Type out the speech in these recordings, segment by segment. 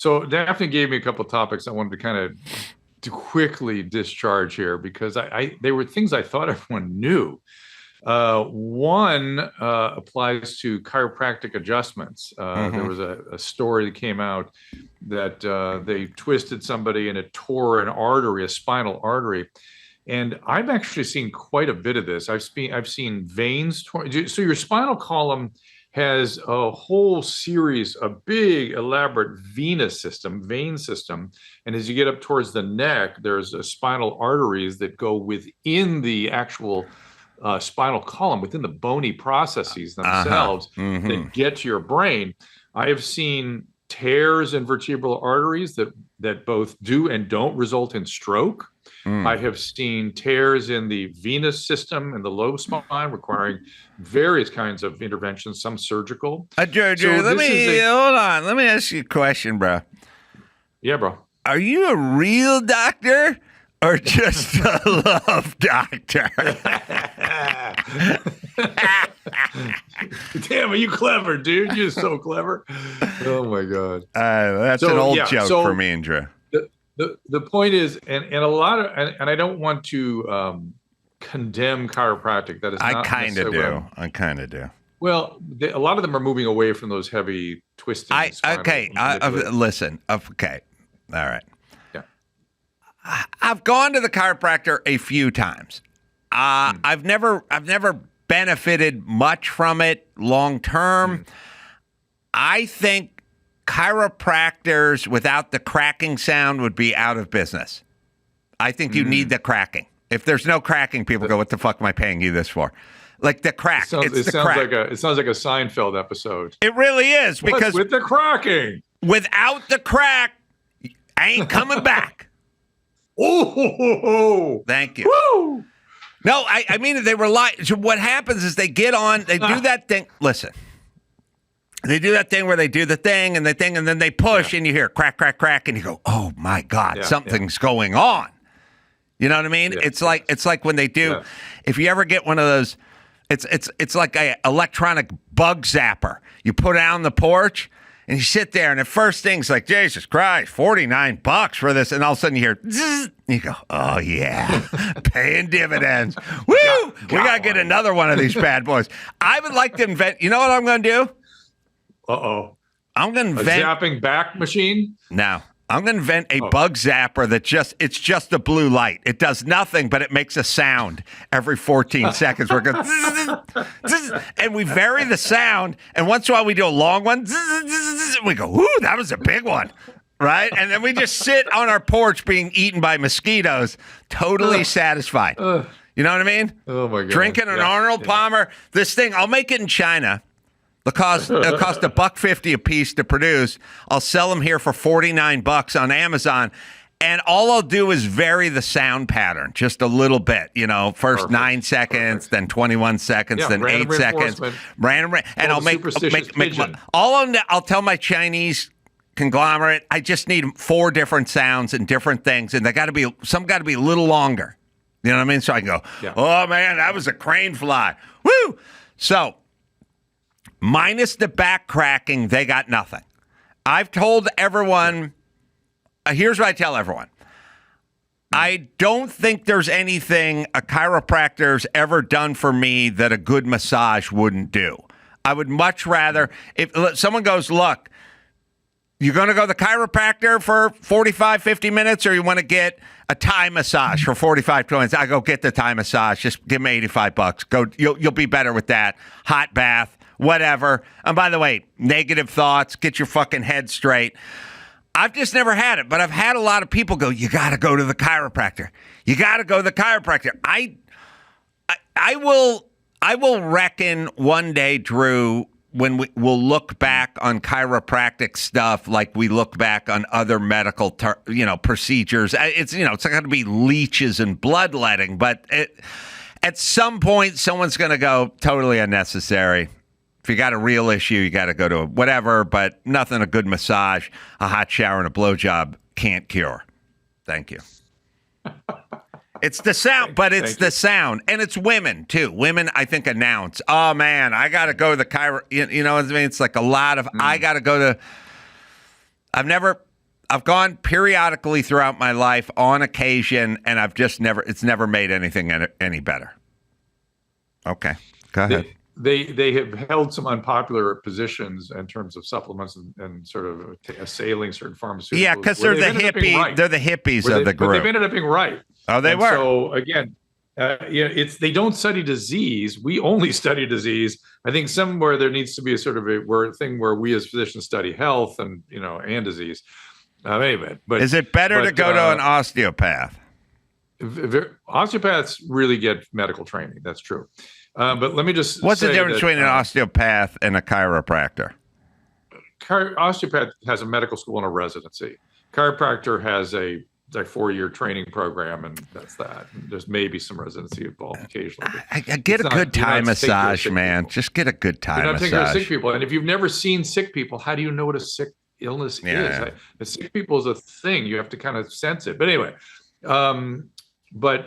So Daphne gave me a couple of topics I wanted to kind of to quickly discharge here because they were things I thought everyone knew. One applies to chiropractic adjustments. There was a story that came out that they twisted somebody and it tore an artery, a spinal artery. And I've actually seen quite a bit of this. I've seen veins torn. So your spinal column has a whole series, a big elaborate vein system. And as you get up towards the neck, there's a spinal arteries that go within the actual spinal column, within the bony processes themselves that get to your brain. I have seen tears in vertebral arteries that both do and don't result in stroke. I have seen tears in the venous system and the low spine requiring various kinds of interventions, some surgical. George, hold on. Let me ask you a question, bro. Yeah, bro. Are you a real doctor or just a love doctor? Damn, are you clever, dude? You're so clever. Oh, my God. That's an old joke for me and Drew. The point is, and a lot of, and I don't want to condemn chiropractic. That is not I kind of do. Well, a lot of them are moving away from those heavy twisting. Listen. Okay. All right. Yeah. I've gone to the chiropractor a few times. I've never benefited much from it long term. I think chiropractors without the cracking sound would be out of business. I think you need the cracking. If there's no cracking, people go, "What the fuck am I paying you this for?" Like the crack. It sounds like a Seinfeld episode. It really is, because what's with the cracking? Without the crack, I ain't coming back. Oh, thank you. Woo! No, I mean, they rely. So what happens is they get on, they do that thing. Listen. They do that thing where they do the thing, and then they push, and you hear crack, crack, crack, and you go, "Oh my God, something's going on." You know what I mean? It's like when they do. If you ever get one of those, it's like a electronic bug zapper. You put it out on the porch, and you sit there, and the first thing's like, "Jesus Christ, $49 for this," and all of a sudden you hear, zzz, and you go, "Oh yeah, paying dividends." Woo! We gotta get another one of these bad boys. I would like to invent. You know what I'm going to do? I'm going to invent a zapping back machine. No, I'm going to invent a bug zapper it's just a blue light. It does nothing, but it makes a sound every 14 seconds. We're going and we vary the sound. And once in a while we do a long one. We go, "Ooh, that was a big one." Right? And then we just sit on our porch being eaten by mosquitoes, totally satisfied. You know what I mean? Oh my God. Drinking an Arnold Palmer. This thing, I'll make it in China. It'll cost $1.50 a piece to produce. I'll sell them here for $49 on Amazon, and all I'll do is vary the sound pattern just a little bit. You know, first 9 seconds, then 21 seconds, then 8 seconds. And I'll make I'll tell my Chinese conglomerate, I just need 4 different sounds and different things, and some got to be a little longer. You know what I mean? So I can go, "Oh man, that was a crane fly." Woo! So. Minus the back cracking, they got nothing. I've told everyone, here's what I tell everyone. I don't think there's anything a chiropractor's ever done for me that a good massage wouldn't do. I would much rather, if someone goes, "Look, you're going to go to the chiropractor for 45, 50 minutes, or you want to get a Thai massage for 45 minutes?" I go, "Get the Thai massage. Just give me $85. Go, you'll be better with that. Hot bath. Whatever." And by the way, negative thoughts, get your fucking head straight. I've just never had it, but I've had a lot of people go, "You got to go to the chiropractor. You got to go to the chiropractor." I will reckon one day, Drew, when we'll look back on chiropractic stuff like we look back on other medical, procedures. It's not going to be leeches and bloodletting, but at some point, someone's going to go, "Totally unnecessary. If you got a real issue, you got to go to whatever, but nothing a good massage, a hot shower, and a blowjob can't cure." Thank you. It's the sound, but it's the sound. And it's women, too. Women, I think, announce, "Oh, man, I got to go to the chiro." You know what I mean? It's like a lot of, I got to go to. I've never I've gone periodically throughout my life on occasion, and it's never made anything any better. Okay, go ahead. They have held some unpopular positions in terms of supplements and sort of assailing certain pharmaceuticals. Yeah, because they're the hippie. Right. They're the hippies of the group. But they've ended up being right. Oh, they were. So again, they don't study disease. We only study disease. I think somewhere there needs to be a sort of a thing where we as physicians study health and disease. Anyway, but is it better to go to an osteopath? Osteopaths really get medical training. That's true. But let me just what's the difference between an osteopath and a chiropractor? Osteopath has a medical school and a residency. Chiropractor has a 4-year training program, and that's that. There's maybe some residency involved occasionally. I get a good Thai massage, man. Just get a good Thai massage. You're not taking care of sick people. And if you've never seen sick people, how do you know what a sick illness is? The sick people is a thing. You have to kind of sense it. But anyway, but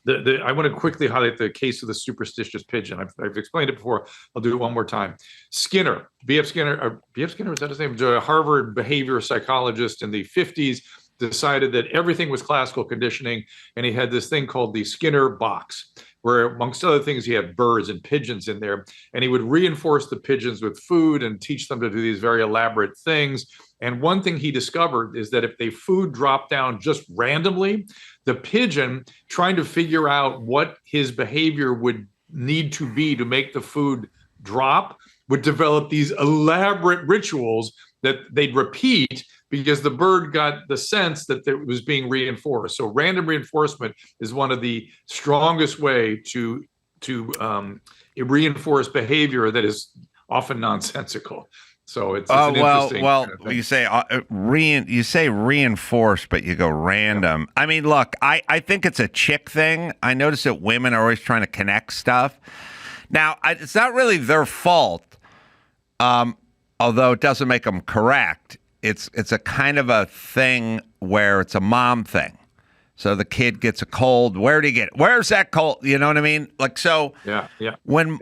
I want to quickly highlight the case of the superstitious pigeon. I've explained it before. I'll do it one more time. Skinner, B.F. Skinner, was that his name? A Harvard behavior psychologist in the 50s, decided that everything was classical conditioning, and he had this thing called the Skinner box, where amongst other things, he had birds and pigeons in there, and he would reinforce the pigeons with food and teach them to do these very elaborate things. And one thing he discovered is that if the food dropped down just randomly, the pigeon, trying to figure out what his behavior would need to be to make the food drop, would develop these elaborate rituals that they'd repeat because the bird got the sense that it was being reinforced. So random reinforcement is one of the strongest way to reinforce behavior that is often nonsensical. So it's an interesting kind of thing. You say reinforce, but you go random. Yeah. I mean, look, I think it's a chick thing. I notice that women are always trying to connect stuff. Now, it's not really their fault, although it doesn't make them correct. It's a kind of a thing where it's a mom thing. So the kid gets a cold. Where do you get it? Where's that cold? You know what I mean? Like, so when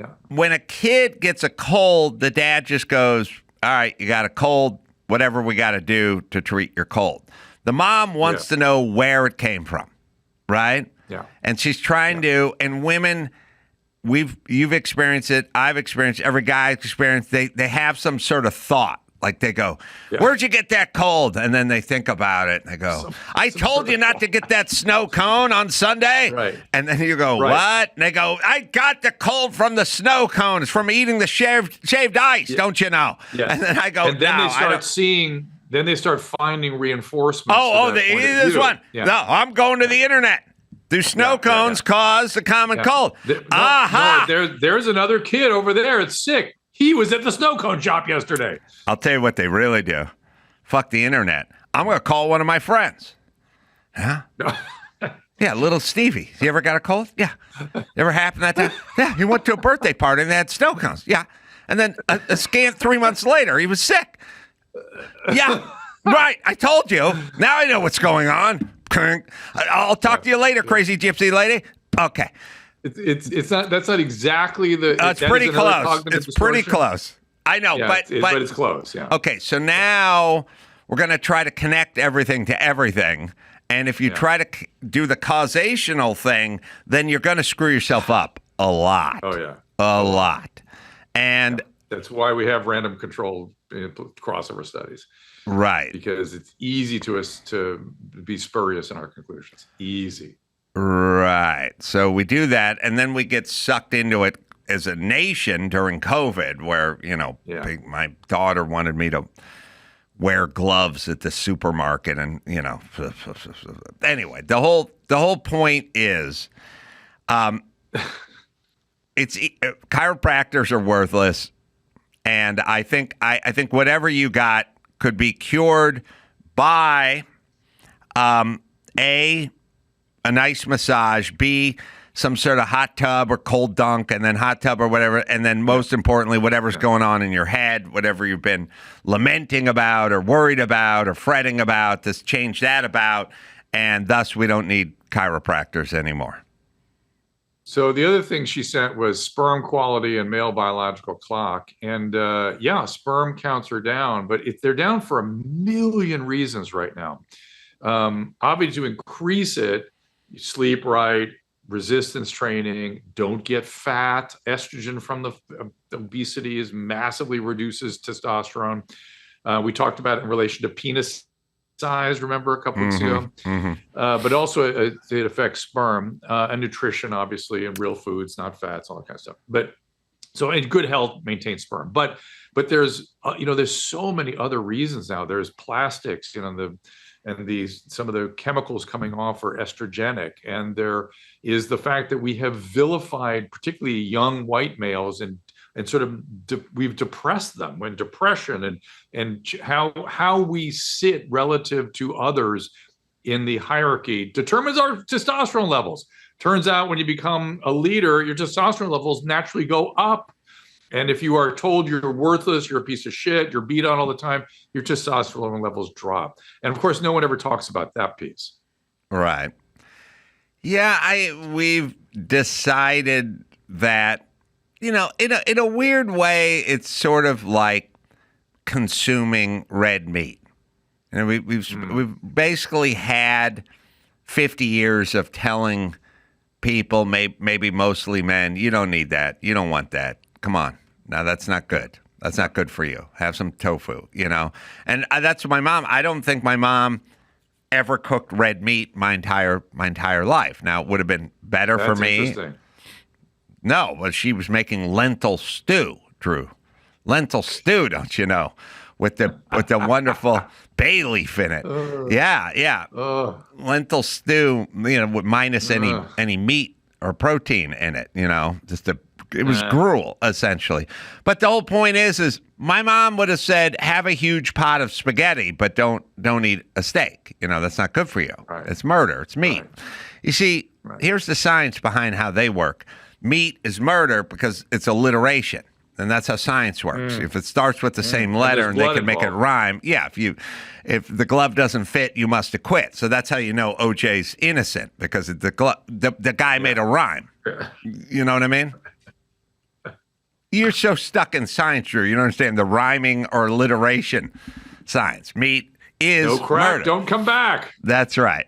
a kid gets a cold, the dad just goes, all right, you got a cold, whatever we got to do to treat your cold. The mom wants to know where it came from, right? Yeah. And she's trying to, and women, you've experienced it, I've experienced it, every guy's experienced it, they have some sort of thought. Like they go, where'd you get that cold? And then they think about it and they go, I told you not to get that snow cone on Sunday. Right. And then you go, what? And they go, I got the cold from the snow cone. It's from eating the shaved ice, don't you know? Yeah. And then I go, and then they start finding reinforcements. This one. Yeah. No, I'm going to the internet. Do snow cones cause the common cold? There's another kid over there. It's sick. He was at the snow cone shop yesterday. I'll tell you what they really do. Fuck the internet. I'm going to call one of my friends. Huh? Yeah, little Stevie. You ever got a cold? Yeah. Ever happened that time? Yeah, he went to a birthday party and they had snow cones. Yeah. And then a scant 3 months later, he was sick. Yeah. Right. I told you. Now I know what's going on. I'll talk to you later, crazy gypsy lady. Okay. It's not. That's not exactly the. It's pretty close. It's pretty close. I know, but it's close. Yeah. Okay, so now we're going to try to connect everything to everything, and if you try to do the causational thing, then you're going to screw yourself up a lot. Oh yeah, a lot, and that's why we have random control crossover studies. Right. Because it's easy to us to be spurious in our conclusions. Easy. Right. So we do that, and then we get sucked into it as a nation during COVID, where, my daughter wanted me to wear gloves at the supermarket, and, anyway, the whole point is chiropractors are worthless, and I think whatever you got could be cured by a nice massage, B, some sort of hot tub or cold dunk, and then hot tub or whatever, and then most importantly, whatever's going on in your head, whatever you've been lamenting about or worried about or fretting about, just change that about, and thus we don't need chiropractors anymore. So the other thing she sent was sperm quality and male biological clock. And yeah, sperm counts are down, but if they're down for a million reasons right now. Obviously, to increase it, you sleep right, resistance training, don't get fat. Estrogen from the obesity is massively reduces testosterone. We talked about it in relation to penis size, remember a couple weeks ago? But also it affects sperm and nutrition, obviously, and real foods, not fats, all that kind of stuff. But so in good health, maintain sperm. But there's there's so many other reasons now. There's plastics, and these some of the chemicals coming off are estrogenic, and there is the fact that we have vilified particularly young white males and sort of we've depressed them when depression and how we sit relative to others in the hierarchy determines our testosterone levels. Turns out when you become a leader, your testosterone levels naturally go up. And if you are told you're worthless, you're a piece of shit, you're beat on all the time, your testosterone levels drop. And of course, no one ever talks about that piece. Right. Yeah, we've decided that, in a weird way, it's sort of like consuming red meat. And we've basically had 50 years of telling people, maybe mostly men, you don't need that, you don't want that. Come on. Now, that's not good. That's not good for you. Have some tofu, And that's my mom. I don't think my mom ever cooked red meat my entire life. Now, it would have been better for me. No, but she was making lentil stew, Drew. Lentil stew, don't you know? With the wonderful bay leaf in it. Yeah. Lentil stew, with minus any meat or protein in it, it was gruel, essentially. But the whole point is my mom would have said, have a huge pot of spaghetti, but don't eat a steak. That's not good for you. Right. It's murder. It's meat. Right. You see, here's the science behind how they work. Meat is murder because it's alliteration. And that's how science works. If it starts with the same letter and they can make it rhyme, if the glove doesn't fit, you must acquit. So that's how you know OJ's innocent, because the guy made a rhyme. You know what I mean? You're so stuck in science, Drew. You don't understand the rhyming or alliteration science. Meat is no crack, murder. Don't come back. That's right.